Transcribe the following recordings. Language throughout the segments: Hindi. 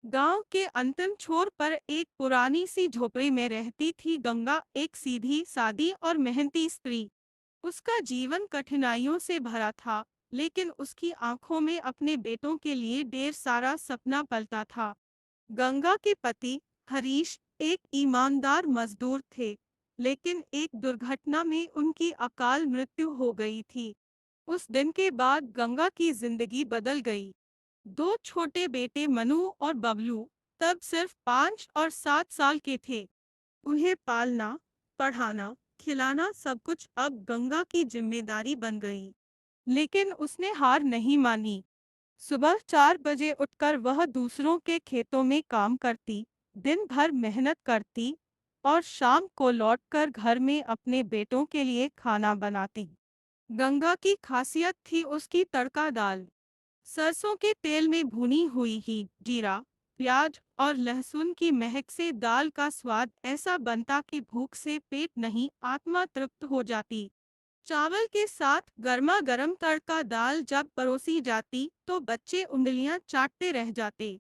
गांव के अंतिम छोर पर एक पुरानी सी झोपड़ी में रहती थी गंगा, एक सीधी सादी और मेहनती स्त्री। उसका जीवन कठिनाइयों से भरा था, लेकिन उसकी आंखों में अपने बेटों के लिए ढेर सारा सपना पलता था। गंगा के पति हरीश एक ईमानदार मजदूर थे, लेकिन एक दुर्घटना में उनकी अकाल मृत्यु हो गई थी। उस दिन के बाद गंगा की जिंदगी बदल गई। दो छोटे बेटे मनु और बबलू तब सिर्फ 5 और 7 साल के थे। उन्हें पालना, पढ़ाना, खिलाना सब कुछ अब गंगा की जिम्मेदारी बन गई। लेकिन उसने हार नहीं मानी। सुबह 4 बजे उठकर वह दूसरों के खेतों में काम करती, दिन भर मेहनत करती और शाम को लौटकर घर में अपने बेटों के लिए खाना बनाती। गंगा की खासियत थी उसकी तड़का दाल। सरसों के तेल में भुनी हुई ही जीरा, प्याज और लहसुन की महक से दाल का स्वाद ऐसा बनता कि भूख से पेट नहीं, आत्मा तृप्त हो जाती। चावल के साथ गर्मा गर्म तड़का दाल जब परोसी जाती तो बच्चे उंगलियां चाटते रह जाते।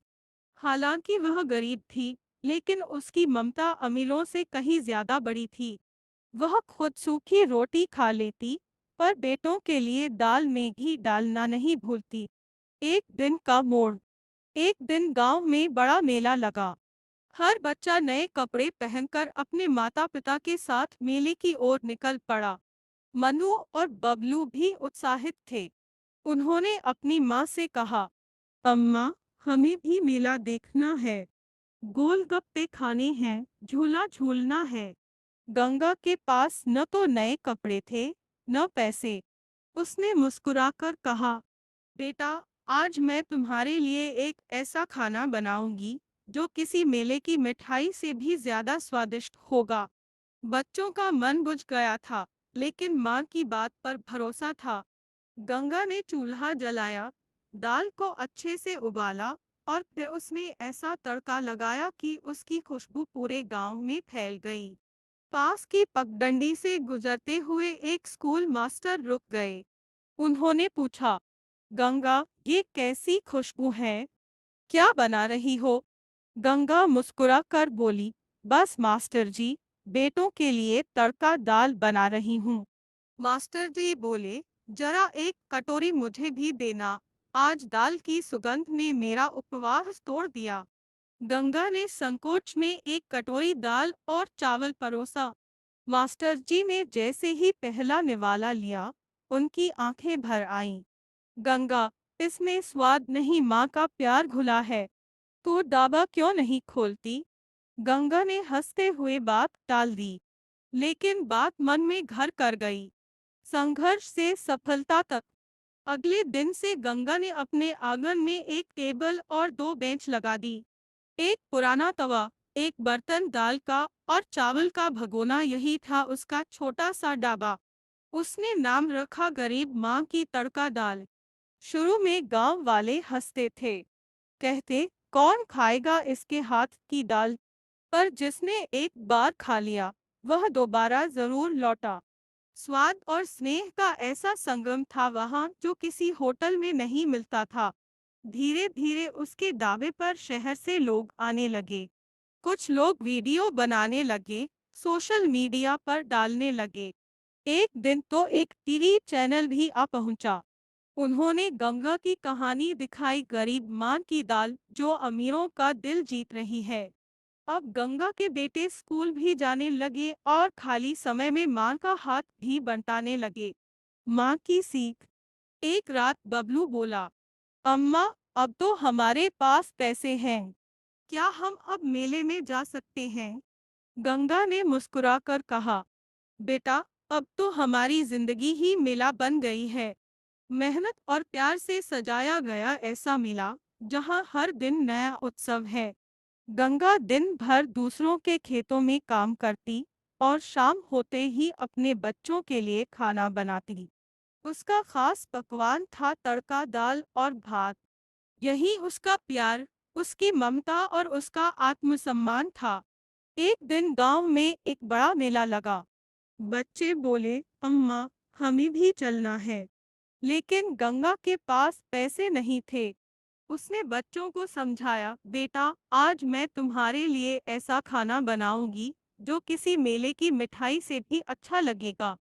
हालांकि वह गरीब थी, लेकिन उसकी ममता अमीरों से कहीं ज्यादा बड़ी थी। वह खुद सूखी रोटी खा लेती, पर बेटों के लिए दाल में घी डालना नहीं भूलती। एक दिन का मोड़। एक दिन गांव में बड़ा मेला लगा। हर बच्चा नए कपड़े पहनकर अपने माता पिता के साथ मेले की ओर निकल पड़ा। मनु और बबलू भी उत्साहित थे। उन्होंने अपनी माँ से कहा, अम्मा, हमें भी मेला देखना है, गोलगप्पे खाने हैं, झूला झूलना है। गंगा के पास न तो नए कपड़े थे, न पैसे। उसने मुस्कुराकर कहा, बेटा, आज मैं तुम्हारे लिए एक ऐसा खाना बनाऊंगी जो किसी मेले की मिठाई से भी ज्यादा स्वादिष्ट होगा। बच्चों का मन बुझ गया था, लेकिन माँ की बात पर भरोसा था। गंगा ने चूल्हा जलाया, दाल को अच्छे से उबाला और फिर उसमें ऐसा तड़का लगाया कि उसकी खुशबू पूरे गांव में फैल गई। पास की पगडंडी से गुजरते हुए एक स्कूल मास्टर रुक गए। उन्होंने पूछा, गंगा, ये कैसी खुशबू है? क्या बना रही हो? गंगा मुस्कुराकर बोली, बस मास्टर जी, बेटों के लिए तड़का दाल बना रही हूँ। मास्टर जी बोले, जरा एक कटोरी मुझे भी देना, आज दाल की सुगंध ने मेरा उपवास तोड़ दिया। गंगा ने संकोच में एक कटोरी दाल और चावल परोसा। मास्टर जी ने जैसे ही पहला निवाला लिया, उनकी आंखें भर आईं। गंगा, इसमें स्वाद नहीं, माँ का प्यार घुला है। तो डाबा क्यों नहीं खोलती? गंगा ने हंसते हुए बात टाल दी, लेकिन बात मन में घर कर गई। संघर्ष से सफलता तक। अगले दिन से गंगा ने अपने आंगन में एक टेबल और दो बेंच लगा दी। एक पुराना तवा, एक बर्तन दाल का और चावल का भगोना, यही था उसका छोटा सा डाबा। उसने नाम रखा गरीब माँ की तड़का दाल। शुरू में गांव वाले हंसते थे, कहते, कौन खाएगा इसके हाथ की दाल? पर जिसने एक बार खा लिया, वह दोबारा जरूर लौटा। स्वाद और स्नेह का ऐसा संगम था वहाँ, जो किसी होटल में नहीं मिलता था। धीरे धीरे उसके दावे पर शहर से लोग आने लगे। कुछ लोग वीडियो बनाने लगे, सोशल मीडिया पर डालने लगे। एक दिन तो एक टीवी चैनल भी आ पहुंचा। उन्होंने गंगा की कहानी दिखाई, गरीब माँ की दाल जो अमीरों का दिल जीत रही है। अब गंगा के बेटे स्कूल भी जाने लगे और खाली समय में माँ का हाथ भी बंटाने लगे। माँ की सीख। एक रात बबलू बोला, अम्मा, अब तो हमारे पास पैसे हैं, क्या हम अब मेले में जा सकते हैं? गंगा ने मुस्कुराकर कहा, बेटा, अब तो हमारी जिंदगी ही मेला बन गई है। मेहनत और प्यार से सजाया गया ऐसा मेला, जहां हर दिन नया उत्सव है। गंगा दिन भर दूसरों के खेतों में काम करती और शाम होते ही अपने बच्चों के लिए खाना बनाती। उसका खास पकवान था तड़का दाल और भात। यही उसका प्यार, उसकी ममता और उसका आत्मसम्मान था। एक दिन गांव में एक बड़ा मेला लगा। बच्चे बोले, अम्मा, हमें भी चलना है। लेकिन गंगा के पास पैसे नहीं थे। उसने बच्चों को समझाया, बेटा, आज मैं तुम्हारे लिए ऐसा खाना बनाऊंगी जो किसी मेले की मिठाई से भी अच्छा लगेगा।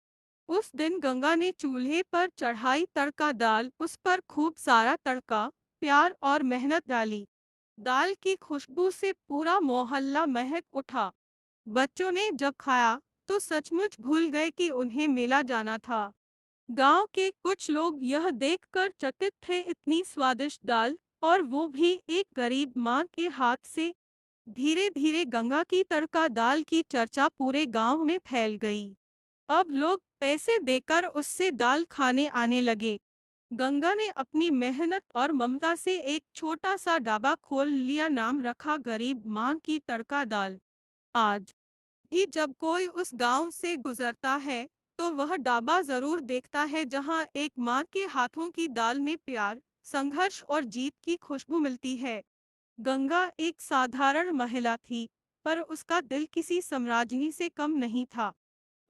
उस दिन गंगा ने चूल्हे पर चढ़ाई तड़का दाल, उस पर खूब सारा तड़का, प्यार और मेहनत डाली। दाल की खुशबू से पूरा मोहल्ला महक उठा। बच्चों ने जब खाया तो सचमुच भूल गए कि उन्हें मेला जाना था। गांव के कुछ लोग यह देखकर चकित थे, इतनी स्वादिष्ट दाल, और वो भी एक गरीब माँ के हाथ से। धीरे धीरे गंगा की तड़का दाल की चर्चा पूरे गांव में फैल गई। अब लोग पैसे देकर उससे दाल खाने आने लगे। गंगा ने अपनी मेहनत और ममता से एक छोटा सा ढाबा खोल लिया, नाम रखा गरीब माँ की तड़का दाल। आज भी जब कोई उस गांव से गुजरता है तो वह ढाबा जरूर देखता है जहां एक माँ के हाथों की दाल में प्यार, संघर्ष और जीत की खुशबू मिलती है। गंगा एक साधारण महिला थी, पर उसका दिल किसी साम्राज्ञी से कम नहीं था।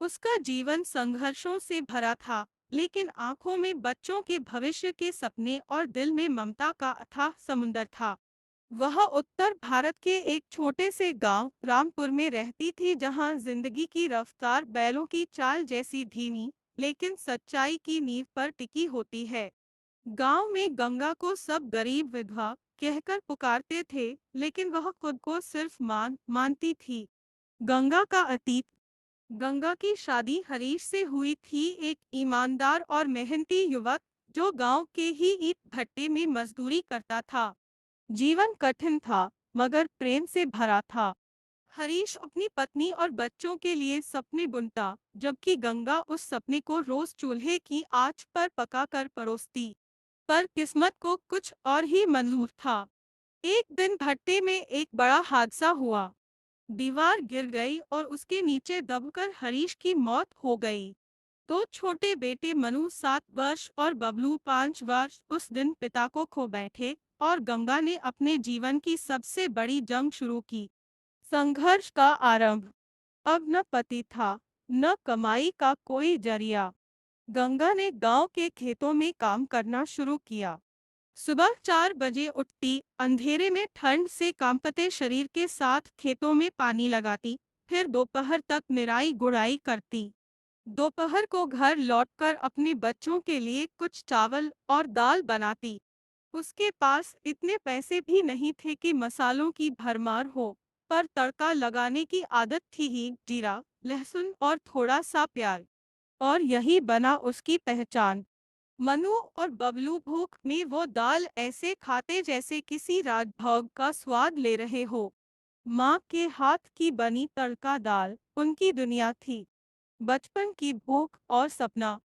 उसका जीवन संघर्षों से भरा था, लेकिन आंखों में बच्चों के भविष्य के सपने और दिल में ममता का अथाह समुंदर था। वह उत्तर भारत के एक छोटे से गांव रामपुर में रहती थी, जहां जिंदगी की रफ्तार बैलों की चाल जैसी धीमी लेकिन सच्चाई की नींव पर टिकी होती है। गांव में गंगा को सब गरीब विधवा कहकर पुकारते थे, लेकिन वह खुद को सिर्फ मानती थी। गंगा का अतीत। गंगा की शादी हरीश से हुई थी, एक ईमानदार और मेहनती युवक जो गांव के ही ईंट भट्टे में मजदूरी करता था। जीवन कठिन था, मगर प्रेम से भरा था। हरीश अपनी पत्नी और बच्चों के लिए सपने बुनता, जबकि गंगा उस सपने को रोज चूल्हे की आंच पर पकाकर परोसती। पर किस्मत को कुछ और ही मंजूर था। एक दिन भट्टे में एक बड़ा हादसा हुआ। दीवार गिर गई और उसके नीचे दबकर हरीश की मौत हो गई। दो छोटे बेटे मनु 7 वर्ष और बबलू 5 वर्ष उस दिन पिता को खो बैठे, और गंगा ने अपने जीवन की सबसे बड़ी जंग शुरू की। संघर्ष का आरंभ। अब न पति था, न कमाई का कोई जरिया। गंगा ने गांव के खेतों में काम करना शुरू किया। सुबह 4 बजे उठती, अंधेरे में ठंड से कांपते शरीर के साथ खेतों में पानी लगाती, फिर दोपहर तक निराई गुड़ाई करती। दोपहर को घर लौटकर अपने बच्चों के लिए कुछ चावल और दाल बनाती। उसके पास इतने पैसे भी नहीं थे कि मसालों की भरमार हो, पर तड़का लगाने की आदत थी ही, जीरा, लहसुन और थोड़ा सा प्याज। और यही बना उसकी पहचान। मनु और बबलू भूख में वो दाल ऐसे खाते जैसे किसी राजभोग का स्वाद ले रहे हो। माँ के हाथ की बनी तड़का दाल उनकी दुनिया थी, बचपन की भूख और सपना।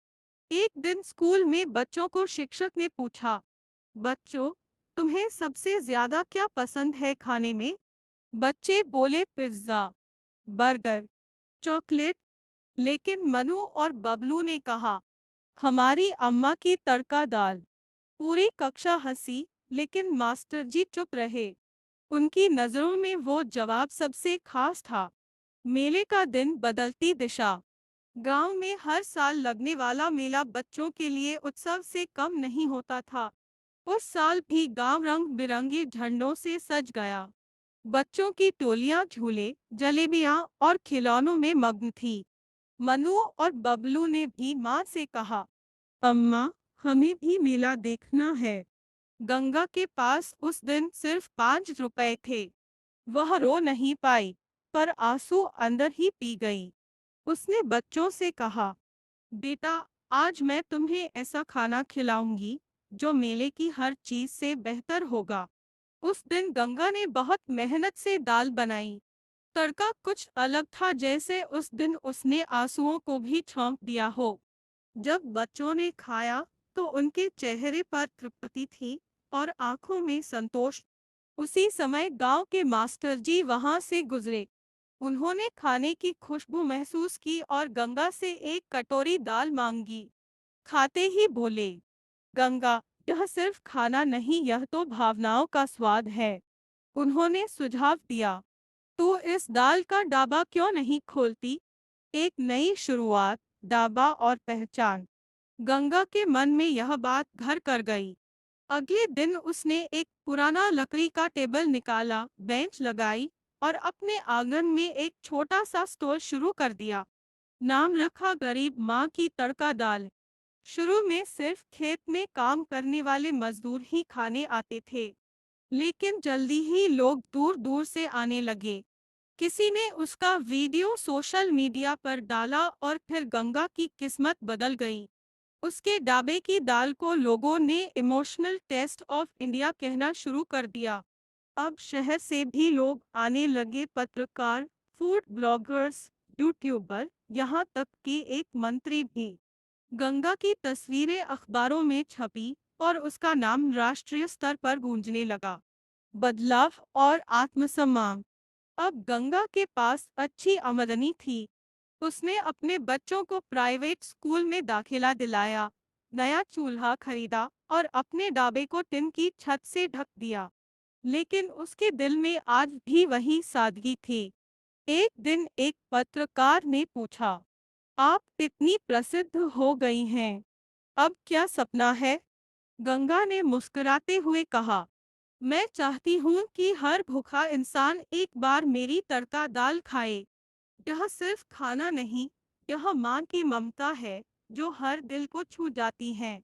एक दिन स्कूल में बच्चों को शिक्षक ने पूछा, बच्चों, तुम्हें सबसे ज्यादा क्या पसंद है खाने में? बच्चे बोले, पिज्जा, बर्गर, चॉकलेट। लेकिन मनु और बबलू ने कहा, हमारी अम्मा की तड़का दाल। पूरी कक्षा हंसी, लेकिन मास्टर जी चुप रहे। उनकी नजरों में वो जवाब सबसे खास था। मेले का दिन, बदलती दिशा। गांव में हर साल लगने वाला मेला बच्चों के लिए उत्सव से कम नहीं होता था। उस साल भी गांव रंग बिरंगे झंडों से सज गया। बच्चों की टोलियां झूले, जलेबियां और खिलौनों में मग्न थी। मनु और बबलू ने भी माँ से कहा, अम्मा, हमें भी मेला देखना है। गंगा के पास उस दिन सिर्फ 5 रुपए थे। वह रो नहीं पाई, पर आंसू अंदर ही पी गई। उसने बच्चों से कहा, बेटा, आज मैं तुम्हें ऐसा खाना खिलाऊंगी जो मेले की हर चीज से बेहतर होगा। उस दिन गंगा ने बहुत मेहनत से दाल बनाई। तड़का कुछ अलग था, जैसे उस दिन उसने आंसुओं को भी छौंक दिया हो। जब बच्चों ने खाया तो उनके चेहरे पर तृप्ति थी और आंखों में संतोष। उसी समय गांव के मास्टर जी वहां से गुजरे। उन्होंने खाने की खुशबू महसूस की और गंगा से एक कटोरी दाल मांगी। खाते ही बोले, गंगा, यह सिर्फ खाना नहीं, यह तो भावनाओं का स्वाद है। उन्होंने सुझाव दिया, तो इस दाल का ढाबा क्यों नहीं खोलती? एक नई शुरुआत, ढाबा और पहचान। गंगा के मन में यह बात घर कर गई। अगले दिन उसने एक पुराना लकड़ी का टेबल निकाला, बेंच लगाई और अपने आंगन में एक छोटा सा स्टोर शुरू कर दिया। नाम रखा गरीब माँ की तड़का दाल। शुरू में सिर्फ खेत में काम करने वाले मजदूर ही खाने आते थे, लेकिन जल्दी ही लोग दूर दूर से आने लगे। किसी ने उसका वीडियो सोशल मीडिया पर डाला और फिर गंगा की किस्मत बदल गई। उसके ढाबे की दाल को लोगों ने इमोशनल टेस्ट ऑफ इंडिया कहना शुरू कर दिया। अब शहर से भी लोग आने लगे, पत्रकार, फूड ब्लॉगर्स, यूट्यूबर, यहाँ तक कि एक मंत्री भी। गंगा की तस्वीरें अखबारों में छपी और उसका नाम राष्ट्रीय स्तर पर गूंजने लगा। बदलाव और आत्मसम्मान। अब गंगा के पास अच्छी आमदनी थी। उसने अपने बच्चों को प्राइवेट स्कूल में दाखिला दिलाया, नया चूल्हा खरीदा और अपने ढाबे को टिन की छत से ढक दिया। लेकिन उसके दिल में आज भी वही सादगी थी। एक दिन एक पत्रकार ने पूछा, आप इतनी प्रसिद्ध हो गई हैं, अब क्या सपना है? गंगा ने मुस्कुराते हुए कहा, मैं चाहती हूँ कि हर भूखा इंसान एक बार मेरी तड़का दाल खाए। यह सिर्फ खाना नहीं, यह माँ की ममता है जो हर दिल को छू जाती है।